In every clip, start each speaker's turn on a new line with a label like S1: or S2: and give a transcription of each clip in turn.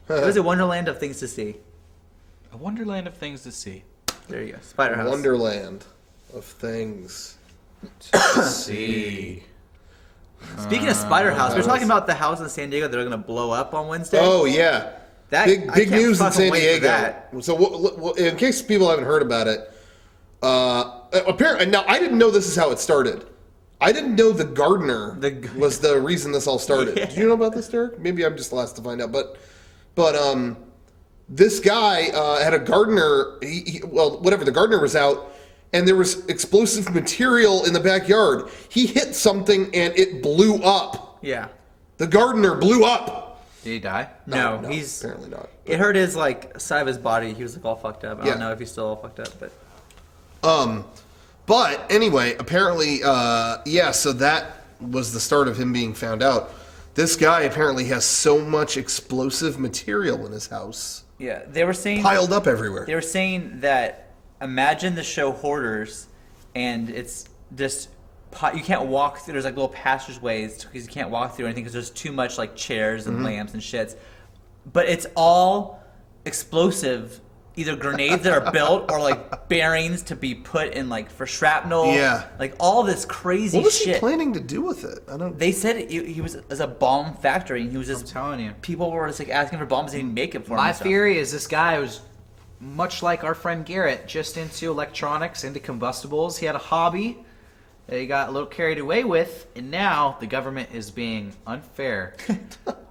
S1: It was a wonderland of things to see.
S2: A wonderland of things to see.
S1: There you go. Spider House.
S3: Wonderland of things to see.
S1: Speaking of Spider House, we're talking about the house in San Diego that are going to blow up on Wednesday.
S3: Oh, yeah.
S1: That,
S3: big news in San Diego.
S1: So,
S3: in case people haven't heard about it, apparently, now I didn't know this is how it started. I didn't know the gardener was the reason this all started.
S1: Yeah.
S3: Did you know about this, Derek? Maybe I'm just the last to find out. But this guy had a gardener. The gardener was out, and there was explosive material in the backyard. He hit something, and it blew up.
S1: Yeah.
S3: The gardener blew up.
S2: Did he die?
S1: No,
S3: he's apparently not.
S1: It hurt his side of his body. He was all fucked up. I don't know if he's still all fucked up, but.
S3: But anyway, apparently, so that was the start of him being found out. This guy apparently has so much explosive material in his house.
S1: Yeah, they were saying...
S3: piled up everywhere.
S1: They were saying that, imagine the show Hoarders, and it's just... You can't walk through, there's little passageways, because you can't walk through anything, because there's too much chairs and lamps and shits. But it's all explosive, either grenades that are built or bearings to be put in for shrapnel.
S3: Yeah.
S1: All this crazy shit.
S3: What was he planning to do with it? I don't.
S1: They said he was as a bomb factory, and he was just.
S2: I'm telling you.
S1: People were just asking for bombs, and he'd make it for them.
S2: My theory is this guy was much like our friend Garrett, just into electronics, into combustibles. He had a hobby that he got a little carried away with, and now the government is being unfair.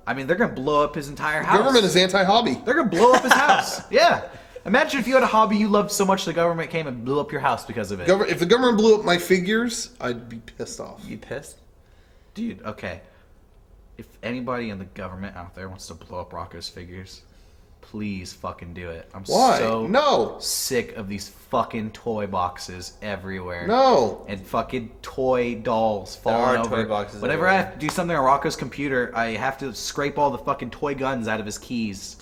S2: I mean, they're gonna blow up his entire house.
S3: The government is anti-hobby.
S2: They're gonna blow up his house. Yeah. Imagine if you had a hobby you loved so much the government came and blew up your house because of it.
S3: If the government blew up my figures, I'd be pissed off.
S1: You pissed?
S2: Dude, okay. If anybody in the government out there wants to blow up Rocco's figures, please fucking do it. I'm so sick of these fucking toy boxes everywhere.
S3: No.
S2: And fucking toy dolls falling over.
S1: Toy boxes
S2: Whenever
S1: everywhere.
S2: I have to do something on Rocco's computer, I have to scrape all the fucking toy guns out of his keys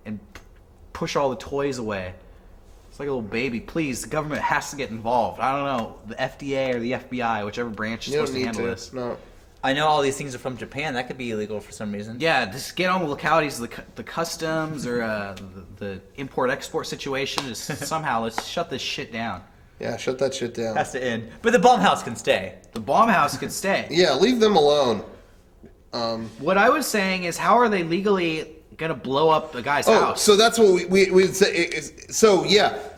S2: and push all the toys away. It's like a little baby. Please, the government has to get involved. I don't know, the FDA or the FBI, whichever branch is supposed to handle this.
S3: No.
S1: I know all these things are from Japan. That could be illegal for some reason.
S2: Yeah, just get on the localities, the customs or the import-export situation. Just somehow, let's shut this shit down.
S3: Yeah, shut that shit down.
S1: Has to end. But the Bombhouse can stay.
S2: The Baumhaus could stay.
S3: Yeah, leave them alone.
S2: What I was saying is, how are they legally gonna blow up the guy's house?
S3: So that's what we'd say.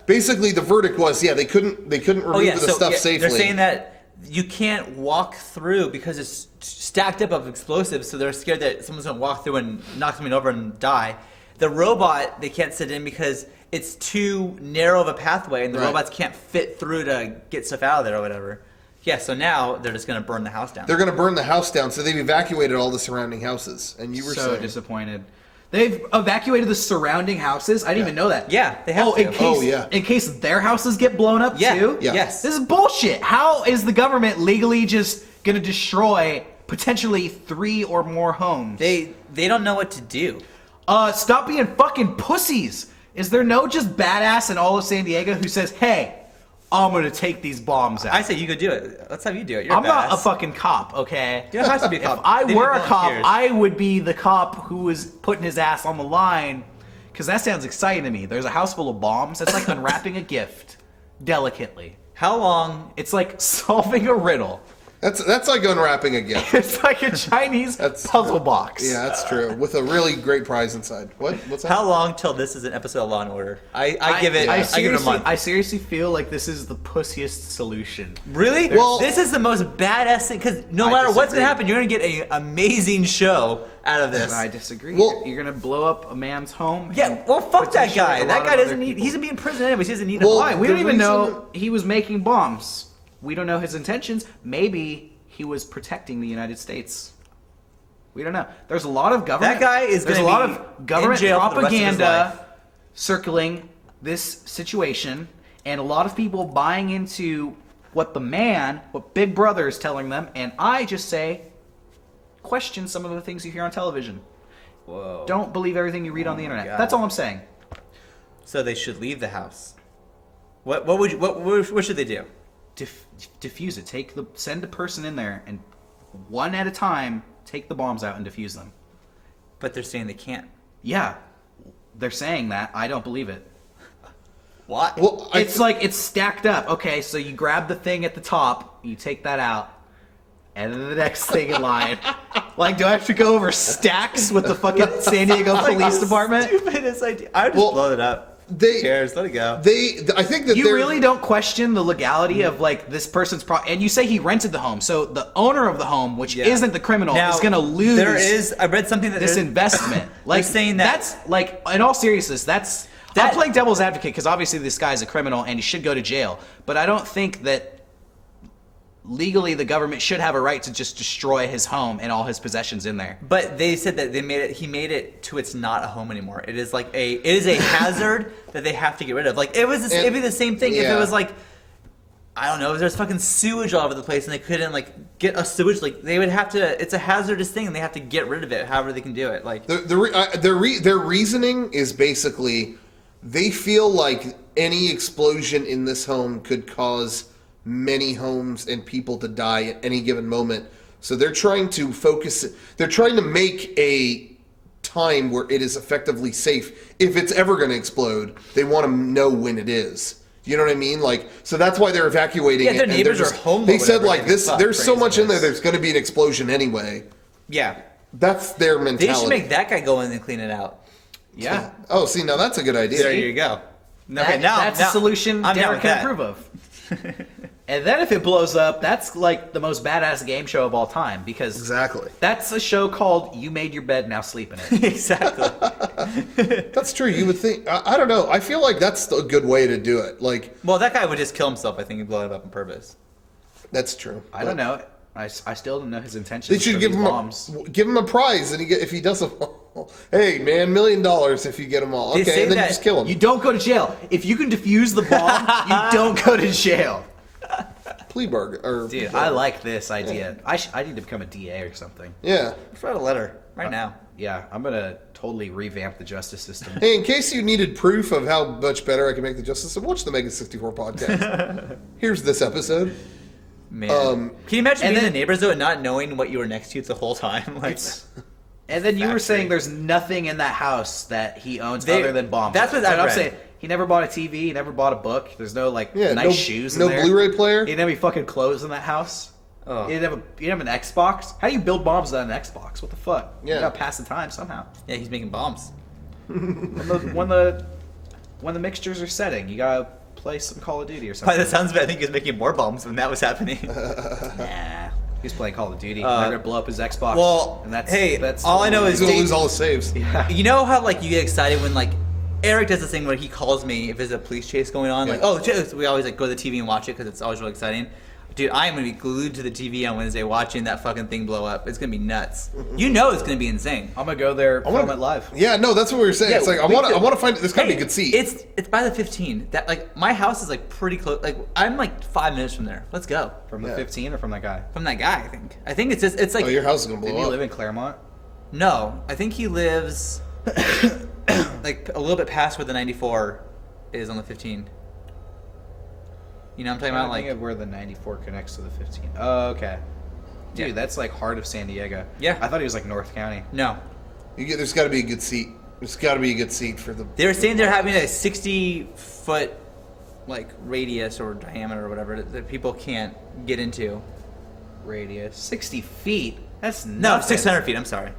S3: Basically the verdict was, they couldn't remove the stuff safely.
S1: They're saying that you can't walk through because it's stacked up of explosives, so they're scared that someone's going to walk through and knock something over and die. The robot, they can't sit in because it's too narrow of a pathway, and the robots can't fit through to get stuff out of there or whatever. Yeah, so now they're just going to burn the house down.
S3: They're going to burn the house down, so they've evacuated all the surrounding houses. And you were
S2: so disappointed. They've evacuated the surrounding houses. I didn't even know that.
S1: Yeah, they have to.
S2: In case their houses get blown up too?
S3: Yeah.
S1: Yes.
S2: This is bullshit. How is the government legally just going to destroy potentially 3 or more homes?
S1: They don't know what to do.
S2: Stop being fucking pussies. Is there no just badass in all of San Diego who says, hey, I'm going to take these bombs out?
S1: I say you could do it. Let's have you do it.
S2: I'm not a fucking cop, okay?
S1: You don't have to be a cop.
S2: If I
S1: They
S2: were
S1: need
S2: a cop,
S1: volunteers.
S2: I would be the cop who was putting his ass on the line, because that sounds exciting to me. There's a house full of bombs. It's like unwrapping a gift delicately.
S1: How long?
S2: It's like solving a riddle.
S3: That's like unwrapping a gift.
S2: It's like a Chinese puzzle box.
S3: Yeah, that's true. With a really great prize inside. What's that?
S1: How long till this is an episode of Law and Order? I give it a month.
S2: I seriously feel like this is the pussiest solution.
S1: Really?
S3: Well,
S1: this is the most badass thing, because no matter what's going to happen, you're going to get an amazing show out of this.
S2: I disagree.
S3: Well,
S2: you're going to blow up a man's home?
S1: Yeah, well, fuck that guy.
S2: potentially a
S1: That
S2: lot
S1: guy
S2: of
S1: doesn't
S2: other
S1: need...
S2: people.
S1: He's going to be in prison anyways. He doesn't need
S3: Well,
S1: a
S2: Why?
S1: bomb.
S2: We don't
S3: the
S2: even
S3: reason-
S2: know he was making bombs. We don't know his intentions. Maybe he was protecting the United States. We don't know. There's a lot of government.
S1: That guy is
S2: There's a
S1: gonna
S2: lot
S1: be
S2: of government
S1: in jail for the rest of his
S2: propaganda circling this situation, and a lot of people buying into what Big Brother is telling them. And I just say, question some of the things you hear on television.
S1: Whoa.
S2: Don't believe everything you read on the internet.
S1: God.
S2: That's all I'm saying.
S1: So they should leave the house. What should they do?
S2: Diffuse it. Send a person in there, and one at a time, take the bombs out and defuse them.
S1: But they're saying they can't.
S2: Yeah, they're saying that. I don't believe it.
S1: What?
S3: Well,
S2: It's like it's stacked up. Okay, so you grab the thing at the top, you take that out, and then the next thing in line. Like, do I have to go over stacks with the fucking San Diego Police Department?
S1: Stupidest idea. I would just blow it up. Who cares? Let it go.
S3: I think that
S2: You really don't question the legality of like this person's and you say he rented the home, so the owner of the home, which isn't the criminal, is going to lose.
S1: There is. I read something that
S2: this investment. Like
S1: saying that
S2: that's like in all seriousness, I'm playing devil's advocate because obviously this guy's a criminal and he should go to jail. But I don't think that legally the government should have a right to just destroy his home and all his possessions in there.
S1: But they said that he made it to it's not a home anymore. It is a hazard that they have to get rid of. Like it'd be the same thing if it was like, I don't know, if there's fucking sewage all over the place and they couldn't like get a sewage, like they would have to. It's a hazardous thing and they have to get rid of it. However they can do it. Like
S3: their reasoning is basically they feel like any explosion in this home could cause many homes and people to die at any given moment. So they're trying to focus. They're trying to make a time where it is effectively safe. If it's ever going to explode, they want to know when it is. You know what I mean? Like, so that's why they're evacuating.
S1: Yeah, their neighbors are home.
S3: They said like this. There's so much in there. There's going to be an explosion anyway.
S1: Yeah,
S3: that's their mentality.
S1: They should make that guy go in and clean it out.
S2: Yeah.
S3: Oh, see, now that's a good idea.
S1: There you go.
S2: That's a solution Derek can approve of. And then if it blows up, that's like the most badass game show of all time because
S3: exactly
S2: that's a show called You Made Your Bed, Now Sleep in It.
S1: Exactly.
S3: That's true. You would think. I don't know. I feel like that's a good way to do it. Like,
S1: well, that guy would just kill himself. I think he'd blow it up on purpose.
S3: That's true.
S2: I don't know. I still don't know his intentions.
S3: They should give him a prize, and if he does them all. Hey, man, $1 million if you get them all. Okay, and then you just kill him.
S2: You don't go to jail. If you can defuse the bomb, you don't go to jail.
S3: Plea bargain.
S2: Dude, I like this idea. Yeah. I need to become a DA or something.
S3: Yeah.
S1: Let's write a letter right now.
S2: Yeah, I'm going to totally revamp the justice system.
S3: Hey, in case you needed proof of how much better I can make the justice system, watch the Mega64 podcast. Here's this episode.
S1: Man. Can you imagine being in the neighbors, though, and not knowing what you were next to the whole time? Like,
S2: and then you were saying there's nothing in that house that he owns other than Bombhouse.
S1: That's what I'm saying.
S2: He never bought a TV. He never bought a book. There's no nice shoes in there.
S3: No Blu-ray player.
S2: He didn't have any fucking clothes in that house. Oh. He didn't have an Xbox. How do you build bombs on an Xbox? What the fuck?
S3: Yeah.
S2: You gotta pass the time somehow.
S1: Yeah, he's making bombs.
S2: when the mixtures are setting, you gotta play some Call of Duty or something.
S1: By the sounds of it, I think he was making more bombs when that was happening.
S2: Nah. He's playing Call of Duty. They're gonna blow up his Xbox.
S1: Well,
S2: and that's
S3: all I know is he's gonna lose all his saves.
S2: Yeah.
S1: You know how like you get excited when like Eric does this thing where he calls me if there's a police chase going on. Like, oh, we always like go to the TV and watch it because it's always really exciting. Dude, I am gonna be glued to the TV on Wednesday watching that fucking thing blow up. It's gonna be nuts. You know it's gonna be insane.
S2: I'm gonna go there, film it live.
S3: Yeah, no, that's what we were saying.
S1: Yeah,
S3: it's like I want to find. There's gotta be a good seat.
S1: It's by the 15. That like my house is like pretty close. Like I'm like 5 minutes from there. Let's go.
S2: From the 15 or from that guy?
S1: From that guy, I think. I think it's just it's like.
S3: Oh, your house is gonna blow up.
S2: Did he live in Claremont?
S1: No, I think he lives like a little bit past where the 94 is on the 15. You know what I'm talking about?
S2: Like where the 94 connects to the 15. Oh, okay. Dude, that's like heart of San Diego.
S1: Yeah.
S2: I thought he was like North County.
S1: No.
S3: There's got to be a good seat. There's got to be a good seat for the.
S1: They were saying they're having a 60-foot like radius or diameter or whatever that people can't get into.
S2: Radius 60 feet. That's
S1: no 600 feet. I'm sorry,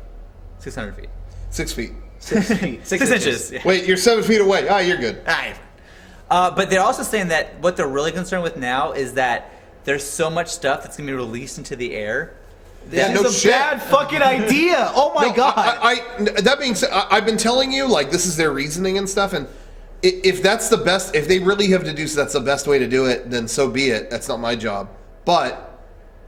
S1: 600 feet.
S3: 6 feet.
S2: 6 feet.
S1: 6 inches. Yeah.
S3: Wait, you're 7 feet away. Ah, you're good.
S1: But they're also saying that what they're really concerned with now is that there's so much stuff that's going to be released into the air.
S2: This is a bad fucking idea. Oh my god.
S3: That being said, I've been telling you, like, this is their reasoning and stuff, and if that's the best, if they really have deduced that's the best way to do it, then so be it. That's not my job. But,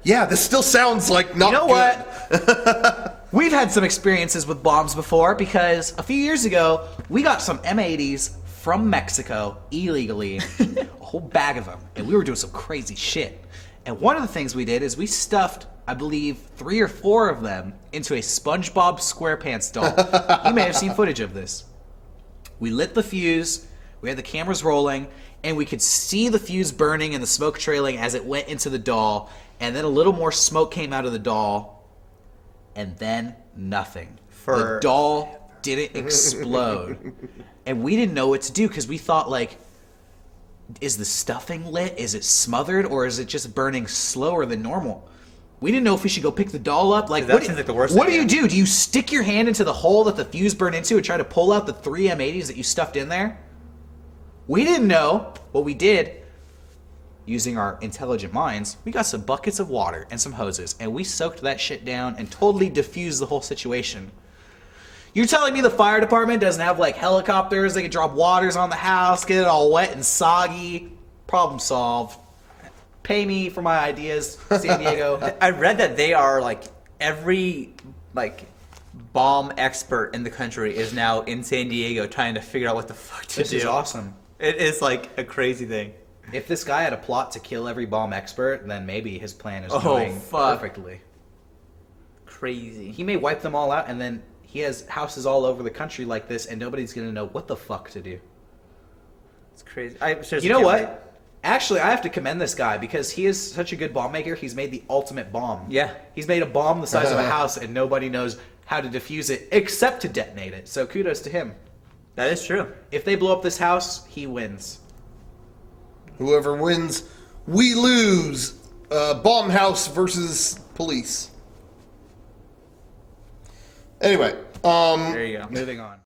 S3: yeah, this still sounds like not good.
S2: You know what? We've had some experiences with bombs before because a few years ago, we got some M80s from Mexico illegally, a whole bag of them, and we were doing some crazy shit. And one of the things we did is we stuffed, I believe, 3 or 4 of them into a SpongeBob SquarePants doll. You may have seen footage of this. We lit the fuse, we had the cameras rolling, and we could see the fuse burning and the smoke trailing as it went into the doll, and then a little more smoke came out of the doll, and then nothing. The doll didn't explode. And we didn't know what to do because we thought, like, is the stuffing lit? Is it smothered? Or is it just burning slower than normal? We didn't know if we should go pick the doll up. Like,
S1: that seems like the worst
S2: what do
S1: idea.
S2: you do? Do you stick your hand into the hole that the fuse burned into and try to pull out the 3 M80s that you stuffed in there? We didn't know. What we did, using our intelligent minds, we got some buckets of water and some hoses, and we soaked that shit down and totally diffused the whole situation. You're telling me the fire department doesn't have, like, helicopters? They can drop waters on the house, get it all wet and soggy. Problem solved. Pay me for my ideas, San Diego.
S1: I read that they are like every like bomb expert in the country is now in San Diego trying to figure out what the fuck to do.
S2: This is awesome.
S1: It is like a crazy thing.
S2: If this guy had a plot to kill every bomb expert, then maybe his plan is
S1: Oh,
S2: going
S1: fuck.
S2: perfectly.
S1: Crazy.
S2: He may wipe them all out, and then he has houses all over the country like this, and nobody's going to know what the fuck to do.
S1: It's crazy. I seriously
S2: You know
S1: can't
S2: what?
S1: wait.
S2: Actually, I have to commend this guy because he is such a good bomb maker. He's made the ultimate bomb.
S1: Yeah.
S2: He's made a bomb the size of a house, and nobody knows how to defuse it except to detonate it. So kudos to him.
S1: That is true.
S2: If they blow up this house, he wins.
S3: Whoever wins, we lose. Bombhouse versus police. Anyway,
S1: There you go.
S2: Moving on.